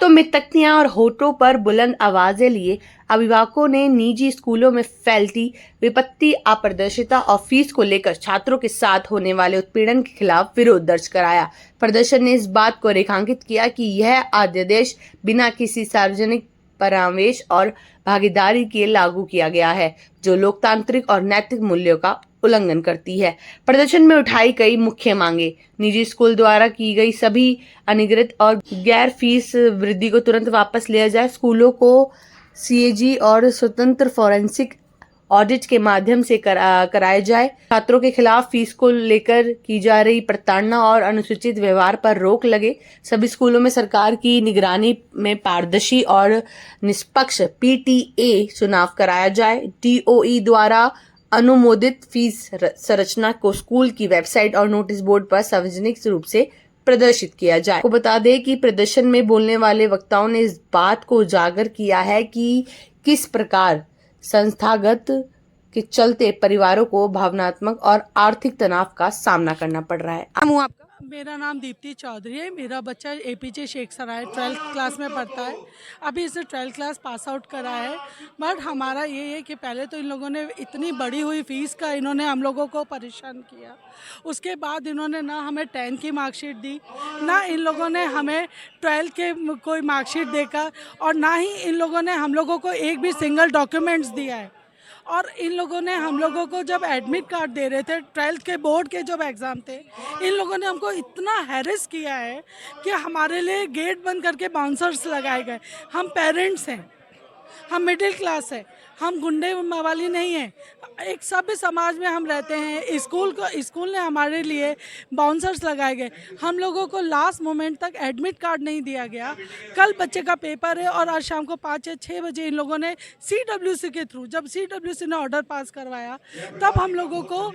हाथों में तख्तियां और होठों पर बुलंद आवाजें लिए अभिभावकों ने निजी स्कूलों में फैलती विपत्ति, अपारदर्शिता और फीस को लेकर छात्रों के साथ होने वाले उत्पीड़न के खिलाफ विरोध दर्ज कराया। प्रदर्शन ने इस बात को रेखांकित किया कि यह अध्यादेश बिना किसी सार्वजनिक परामर्श और भागीदारी के लागू किया गया है, जो लोकतांत्रिक और नैतिक मूल्यों का उल्लंघन करती है। प्रदर्शन में उठाई गई मुख्य मांगे: निजी स्कूल द्वारा की गई सभी अनधिकृत और गैर फीस वृद्धि को तुरंत वापस लिया जाए, स्कूलों को सीएजी और स्वतंत्र फॉरेंसिक ऑडिट के माध्यम से कराया जाए, छात्रों के खिलाफ फीस को लेकर की जा रही प्रताड़ना और अनुचित व्यवहार पर रोक लगे, सभी स्कूलों में सरकार की निगरानी में पारदर्शी और निष्पक्ष पीटीए चुनाव कराया जाए, डीओई द्वारा अनुमोदित फीस संरचना को स्कूल की वेबसाइट और नोटिस बोर्ड पर सार्वजनिक रूप से प्रदर्शित किया जाए। को बता दें कि प्रदर्शन में बोलने वाले वक्ताओं ने इस बात को उजागर किया है कि किस प्रकार संस्थागत के चलते परिवारों को भावनात्मक और आर्थिक तनाव का सामना करना पड़ रहा है। आपका? मेरा नाम दीप्ति चौधरी है। मेरा बच्चा एपीजे शेख सराय 12th क्लास में पढ़ता है। अभी इसने 12th क्लास पास आउट करा है। बट हमारा ये है कि पहले तो इन लोगों ने इतनी बढ़ी हुई फीस का इन्होंने हम लोगों को परेशान किया। उसके बाद इन्होंने ना हमें 10th की मार्कशीट दी, ना इन लोगों ने हमें 12th के कोई मार्कशीट देकर, और ना ही इन लोगों ने हम लोगों को एक भी सिंगल डॉक्यूमेंट्स दिया है। और इन लोगों ने हम लोगों को जब एडमिट कार्ड दे रहे थे, 12th के बोर्ड के जब एग्ज़ाम थे, इन लोगों ने हमको इतना हैरेस किया है कि हमारे लिए गेट बंद करके बाउंसर्स लगाए गए। हम पेरेंट्स हैं, हम मिडिल क्लास है, हम गुंडे वाली नहीं हैं, एक सभ्य समाज में हम रहते हैं। स्कूल ने हमारे लिए बाउंसर्स लगाए गए। हम लोगों को लास्ट मोमेंट तक एडमिट कार्ड नहीं दिया गया। कल बच्चे का पेपर है और आज शाम को 5 या 6 बजे इन लोगों ने सीडब्ल्यूसी के थ्रू, जब सीडब्ल्यूसी ने ऑर्डर पास करवाया, तब हम लोगों को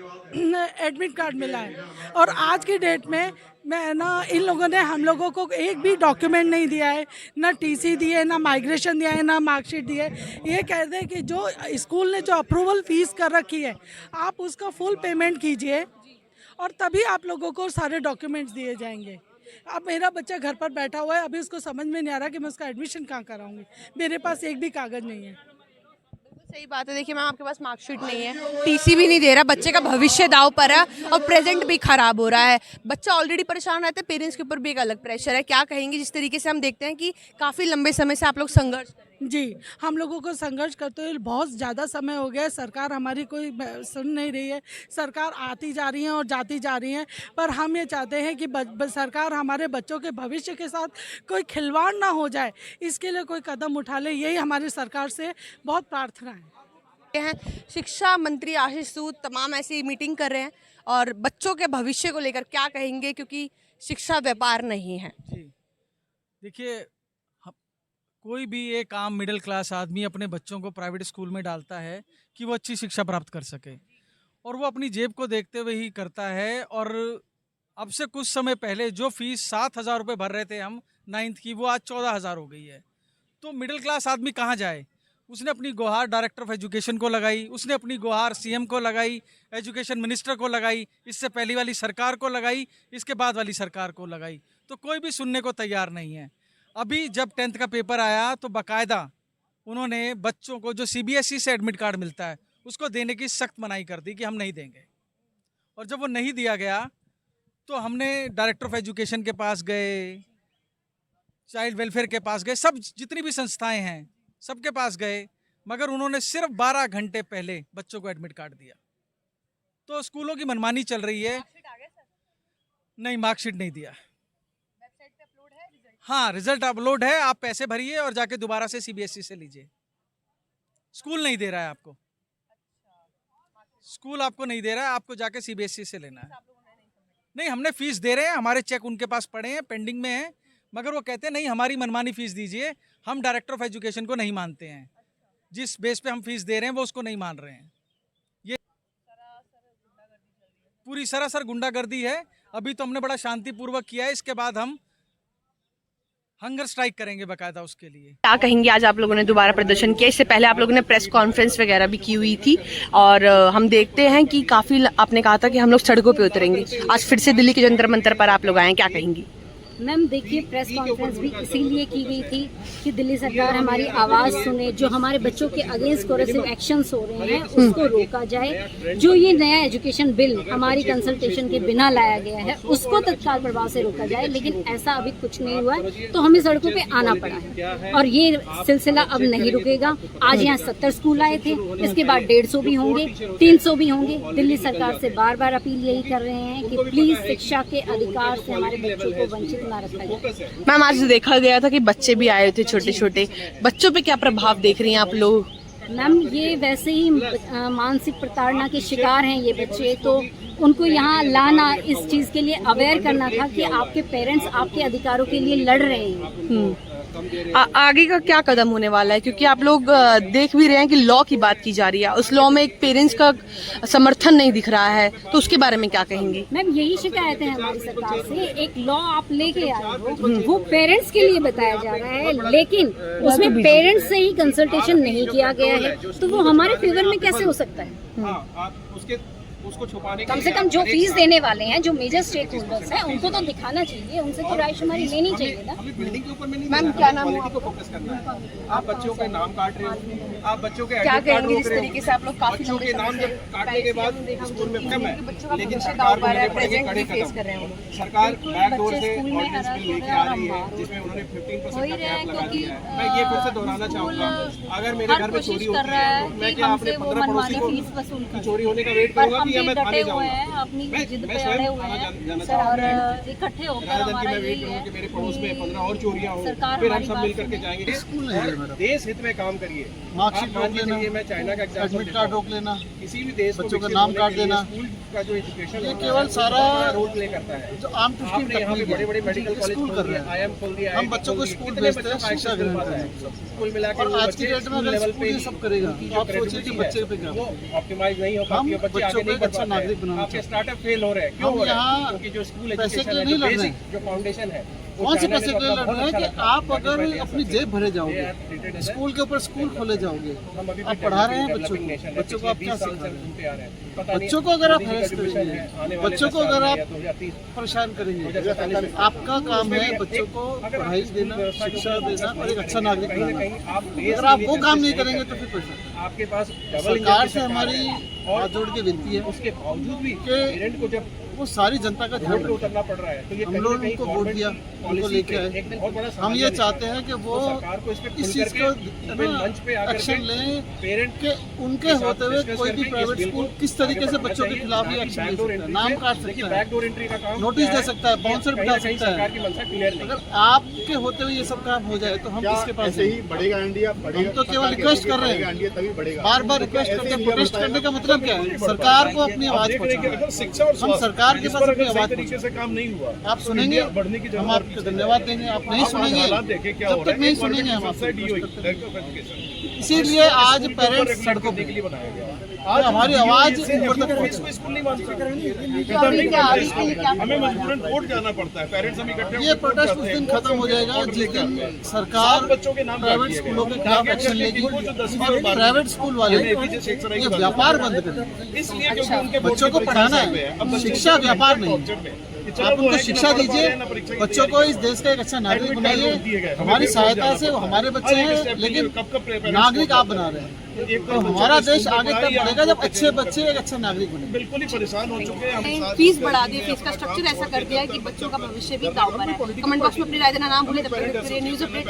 एडमिट कार्ड मिला है। और आज की डेट में इन लोगों ने हम लोगों को एक भी डॉक्यूमेंट नहीं दिया है, ना टीसी दिए, ना माइग्रेशन दिया है, ना मार्कशीट दी है। ये कहते हैं कि जो स्कूल ने जो अप्रूवल फीस कर रखी है, आप उसका फुल पेमेंट कीजिए और तभी आप लोगों को सारे डॉक्यूमेंट्स दिए जाएंगे। अब मेरा बच्चा घर पर बैठा हुआ है, अभी उसको समझ में नहीं आ रहा कि मैं उसका एडमिशन कहाँ कराऊंगी। मेरे पास एक भी कागज़ नहीं है। सही बात है। देखिए मैम, आपके पास मार्कशीट नहीं है, टीसी भी नहीं दे रहा, बच्चे का भविष्य दाव पर है और प्रेजेंट भी खराब हो रहा है। बच्चा ऑलरेडी परेशान रहता है, पेरेंट्स के ऊपर भी एक अलग प्रेशर है। क्या कहेंगे जिस तरीके से हम देखते हैं कि काफ़ी लंबे समय से आप लोग संघर्ष कर रहे हैं? जी, हम लोगों को संघर्ष करते हुए बहुत ज़्यादा समय हो गया है। सरकार हमारी कोई सुन नहीं रही है। सरकार आती जा रही है और जाती जा रही है, पर हम ये चाहते हैं कि सरकार हमारे बच्चों के भविष्य के साथ कोई खिलवाड़ ना हो जाए, इसके लिए कोई कदम उठा ले, यही हमारी सरकार से बहुत प्रार्थना है। शिक्षा मंत्री आशीष सूद तमाम ऐसी मीटिंग कर रहे हैं और बच्चों के भविष्य को लेकर क्या कहेंगे, क्योंकि शिक्षा व्यापार नहीं है। जी देखिए, कोई भी एक आम मिडिल क्लास आदमी अपने बच्चों को प्राइवेट स्कूल में डालता है कि वो अच्छी शिक्षा प्राप्त कर सके, और वो अपनी जेब को देखते हुए ही करता है। और अब से कुछ समय पहले जो फीस 7,000 रुपये भर रहे थे हम 9th की, वो आज 14,000 हो गई है। तो मिडिल क्लास आदमी कहाँ जाए? उसने अपनी गुहार डायरेक्टर ऑफ एजुकेशन को लगाई, उसने अपनी गुहार सीएम को लगाई, एजुकेशन मिनिस्टर को लगाई, इससे पहली वाली सरकार को लगाई, इसके बाद वाली सरकार को लगाई, तो कोई भी सुनने को तैयार नहीं है। अभी जब 10th का पेपर आया तो बाकायदा उन्होंने बच्चों को जो सीबीएसई से एडमिट कार्ड मिलता है उसको देने की सख्त मनाही कर दी कि हम नहीं देंगे। और जब वो नहीं दिया गया तो हमने डायरेक्टर ऑफ एजुकेशन के पास गए, चाइल्ड वेलफेयर के पास गए, सब जितनी भी संस्थाएं हैं सबके पास गए, मगर उन्होंने सिर्फ 12 घंटे पहले बच्चों को एडमिट कार्ड दिया। तो स्कूलों की मनमानी चल रही है। नहीं, मार्कशीट नहीं दिया। हाँ, रिजल्ट अपलोड है, आप पैसे भरिए और जाके दोबारा से सीबीएसई से लीजिए। स्कूल नहीं दे रहा है आपको, स्कूल आपको नहीं दे रहा है, आपको जाके सीबीएसई से लेना है। नहीं, हमने फीस दे रहे हैं, हमारे चेक उनके पास पड़े हैं, पेंडिंग में हैं, मगर वो कहते हैं नहीं, हमारी मनमानी फीस दीजिए, हम डायरेक्टर ऑफ एजुकेशन को नहीं मानते हैं, जिस बेस पे हम फीस दे रहे हैं वो उसको नहीं मान रहे हैं। ये पूरी सरासर गुंडागर्दी है। अभी तो हमने बड़ा शांतिपूर्वक किया है, इसके बाद हम हंगर स्ट्राइक करेंगे बाकायदा उसके लिए। क्या कहेंगे, आज आप लोगों ने दोबारा प्रदर्शन किया, इससे पहले आप लोगों ने प्रेस कॉन्फ्रेंस वगैरह भी की हुई थी और हम देखते हैं कि काफ़ी आपने कहा था कि हम लोग सड़कों पे उतरेंगे, आज फिर से दिल्ली के जंतर मंतर पर आप लोग आए हैं, क्या कहेंगी? मैम देखिए, प्रेस कॉन्फ्रेंस भी इसीलिए की गई थी कि दिल्ली सरकार हमारी आवाज़ सुने, जो हमारे बच्चों के अगेंस्ट कोरेसिव एक्शंस हो रहे हैं उसको रोका जाए। जो ये नया एजुकेशन बिल हमारी कंसल्टेशन के बिना लाया गया है उसको तत्काल प्रभाव से रोका जाए, लेकिन ऐसा अभी कुछ नहीं हुआ है तो हमें सड़कों पे आना पड़ा है और ये सिलसिला अब नहीं रुकेगा। आज यहाँ 70 स्कूल आए थे, इसके बाद 150 भी होंगे, 300 भी होंगे। दिल्ली सरकार से बार बार अपील यही कर रहे हैं कि प्लीज शिक्षा के अधिकार से हमारे बच्चों को वंचित ना रखा जाए। मैम आज देखा गया था कि बच्चे भी आए थे, छोटे छोटे बच्चों पे क्या प्रभाव देख रही हैं आप लोग? मैम ये वैसे ही मानसिक प्रताड़ना के शिकार हैं ये बच्चे, तो उनको यहाँ लाना, इस चीज़ के लिए अवेयर करना था कि आपके पेरेंट्स आपके अधिकारों के लिए लड़ रहे हैं। आगे का क्या कदम होने वाला है, क्योंकि आप लोग देख भी रहे हैं कि लॉ की बात की जा रही है, उस लॉ में एक पेरेंट्स का समर्थन नहीं दिख रहा है, तो उसके बारे में क्या कहेंगी? मैम यही शिकायत है हमारी सरकार से। एक लॉ आप लेके आए हो, वो पेरेंट्स के लिए बताया जा रहा है, लेकिन उसमें पेरेंट्स से ही कंसल्टेशन नहीं किया गया है, तो वो हमारे फेवर में कैसे हो सकता है? उसको छुपाने कम से कम जो फीस देने वाले हैं, जो मेजर स्टेक होल्डर्स हैं, उनको तो दिखाना चाहिए, उनसे तो रायशुमारी लेनी चाहिए ना। बिल्डिंग के ऊपर में नहीं, मैम क्या नाम है को फोकस करना है। आप बच्चों के नाम काट रहे हो, आप बच्चों के क्या एडमिट कार्ड कहेंगे रोक जिस रहे हो। तरीके से आप लोग काफी बच्चों के नाम जब काटने के बाद स्कूल में कम है, लेकिन भविष्य सरकार दांव को पर है, लेने पड़ेंगे प्रेजेंट कड़े भी फेस कदम। कर रहे हैं वो लोग। सरकार बैकडोर से स्कूल में ऑर्डिनेंस हरास बिल हो लेके रहे आ हैं रही है, और जिसमें उन्होंने 15% हो ही का रहे हैं, कैप लगा क्योंकि दिया है। मैं ये फिर से दोहराना चाहूंगा, अगर मेरे घर में चोरी होती है तो मैं क्या अपने 15 पड़ोसी को चोरी होने का वेट करूंगा कि या मैं थाने जाऊंगा? अपनी जिद मैं पे स्वयं अड़े हुए थाना हैं जाना सर, चाहूंगा। और इकट्ठे होकर rather than कि हमारा मैं वेट यही करूँ है कि मेरे पड़ोस में 15 और चोरियां हो, सरकार फिर हम हमारी सब बात मिल करके सुने। जाएंगे। स्कूल नहीं है मेरा। देश हित में काम करिए। मार्कशीट मान रोक के लेना, चलिए, मैं चाइना का एग्जांपल एडमिट देता कार्ड हूं। रोक लेना, किसी भी देश को बच्चों का विकसित नाम होने काट के लिए देना। स्कूल का जो एजुकेशन ये केवल सारा रोल प्ले करता है। जो आम टू स्कूल आपने यहाँ पे तकनीक बड़े बड़े मेडिकल है, कॉलेज स्कूल खोल कर दिए, रहे हैं। आईएम खोल दिया, हम IIT बच्चों को खोल दिए। स्कूल कितने भेजते बच्चों हैं का शिक्षा एक्सेस मिल ग्रहण पाता करने है? के लिए। कुल मिला के और वो आज बच्चे की डेट में स्कूल अगर लेवल स्कूल पे ये ही सब करेगा उनकी तो जो आप सोचिए कि credibility बच्चे पे है, क्या वो होगा। ऑप्टिमाइज नहीं हो हम पाती है, बच्चे बच्चों आगे को नहीं एक बढ़ अच्छा पाते नागरिक हैं। बनाना आपके चाहते स्टार्टअप फेल हो रहे हैं, क्यों हम हो रहे हैं? यहाँ क्योंकि जो स्कूल पैसे के एजुकेशन लिए है, नहीं जो लड़ रहे बेसिक जो फाउंडेशन है, वो कौन से चाइना ने पैसे तो के लिए अपना लड़ बहुत रहे हैं अच्छा कि रखा। आप अगर पहले अपनी ऐसा जेब भरे They जाओगे, are treated as a- school के ऊपर स्कूल खोले जाओगे, हम अभी आप पढ़ा रहे हैं बच्चों को, डेवलपिंग नेशन है, बच्चों को आप पिछले क्या 20 साल सिखा से रहे घूमते आ रहे हैं। पता हैं? नहीं बच्चों को अगर आप मोदी जी का हैरेस जो मिशन है, करेंगे, आने वाले बच्चों 10 को अगर साल में आप या 2030 परेशान करेंगे, 2047 आपका काम है बच्चों को पढ़ाई देना, शिक्षा देना और एक अच्छा नागरिक कहीं ना बनाना। कहीं आप देश अगर के आप लिए वो काम नहीं conscious करेंगे तो करते फिर कैसे? हैं। आपके पास डबल सरकार इंजन से की हमारी है और हाथ जोड़ के विनती है उसके बावजूद भी कि पेरेंट को जब वो सारी जनता का ध्यान रोड पे रखें। उतरना पड़ रहा है, तो ये हम कहीं लोग ना कहीं उनको वोट गवर्नमेंट दिया, की उनको पॉलिसी लेके पे आए। एक बहुत बड़ा हम ये सवालिया चाहते निशान हैं कि वो तो सरकार को इस पे इस खुल चीज करके को अपने मंच पे आकर एक्शन के लें पेरेंट कि उनके होते हुए कोई भी प्राइवेट स्कूल किस तरीके से बच्चों के खिलाफ ये एक्शन ले सकता है, नाम काट सकता है, बैकडोर एंट्री का काम नोटिस क्या दे सकता है, बाउंसर बिठा सकता है। सरकार की मंशा क्लियर नहीं। अगर आपके होते हुए ये सब काम हो जाए तो हम किसके पास ऐसे ही बढ़ेगा इंडिया, बढ़ेगा। हम तो केवल रिक्वेस्ट कर रहे हैं, इंडिया तभी बढ़ेगा। बार बार रिक्वेस्ट करते हैं। प्रोटेस्ट करने का मतलब क्या है? सरकार को अपनी आवाज पहुंचाना। शिक्षा और हम सरकार के पास अपनी आवाज तरीके से काम नहीं हुआ, आप सुनेंगे, बढ़ने की हम आपको धन्यवाद देंगे। आप नहीं सुनेंगे, हालात देखें क्या हो जब रहा तक है। नहीं सुनेंगे हम आपको सब्सिडी हुई, रिक्वेस्ट करते डायरेक्टर ऑफ एजुकेशन। हैं। इसीलिए आज पेरेंट्स सड़कों पे के लिए बनाया गया। आज हमारी आवाज ऊपर तक पहुंचे। स्कूल नहीं मानता, अभी नहीं क्या- मानता अभी के लिए क्या इसको। हमें मजबूरन कोर्ट जाना पड़ता है, पेरेंट्स हम इकट्ठे ये होकर कोर्ट प्रोटेस्ट उस जाते दिन हैं, खत्म हो जाएगा कोर्ट जिस लेके दिन आते हैं। सरकार 7 बच्चों के नाम प्राइवेट काट दिए स्कूलों के गए। खिलाफ क्या एक्शन लेगी वो जो 10वीं और और 12वीं प्राइवेट स्कूल वाले ये APJ शेख सराय ये की बात व्यापार कर बंद रहे करें। हैं। इसलिए क्योंकि उनके बोर्ड बच्चों की को परीक्षा पढ़ाना चल रही है, अब बच्चे शिक्षा को व्यापार पढ़ाना नहीं। object में। कि चलो आप वो उनको है कि शिक्षा ना पढ़ पा रहे दीजिए, हैं, ना परीक्षा की बच्चों को तैयारी इस देश का एक अच्छा नागरिक एडमिट कार्ड बनाइए। रोक दिए गए। हमारी हमें सहायता जाना से वो पड़ता है। हमारे बच्चे हर एक हैं, step लेकिन कब parents नागरिक को आप पढ़ता बना है। रहे हैं। एक तो बच्चे हमारा को देश स्कूल आगे में तब पढ़ाई, बढ़ेगा जब आप अच्छे बच्चे एक अच्छा नागरिक बने। बिल्कुल ही परेशान हो चुके हैं हम साथ। फीस बढ़ा दी, फीस का स्ट्रक्चर ऐसा कर दिया है कि बच्चों का भविष्य भी दांव पर है। कमेंट बॉक्स में अपनी राय देना ना भूलें। तब तक न्यूज़ अपडेट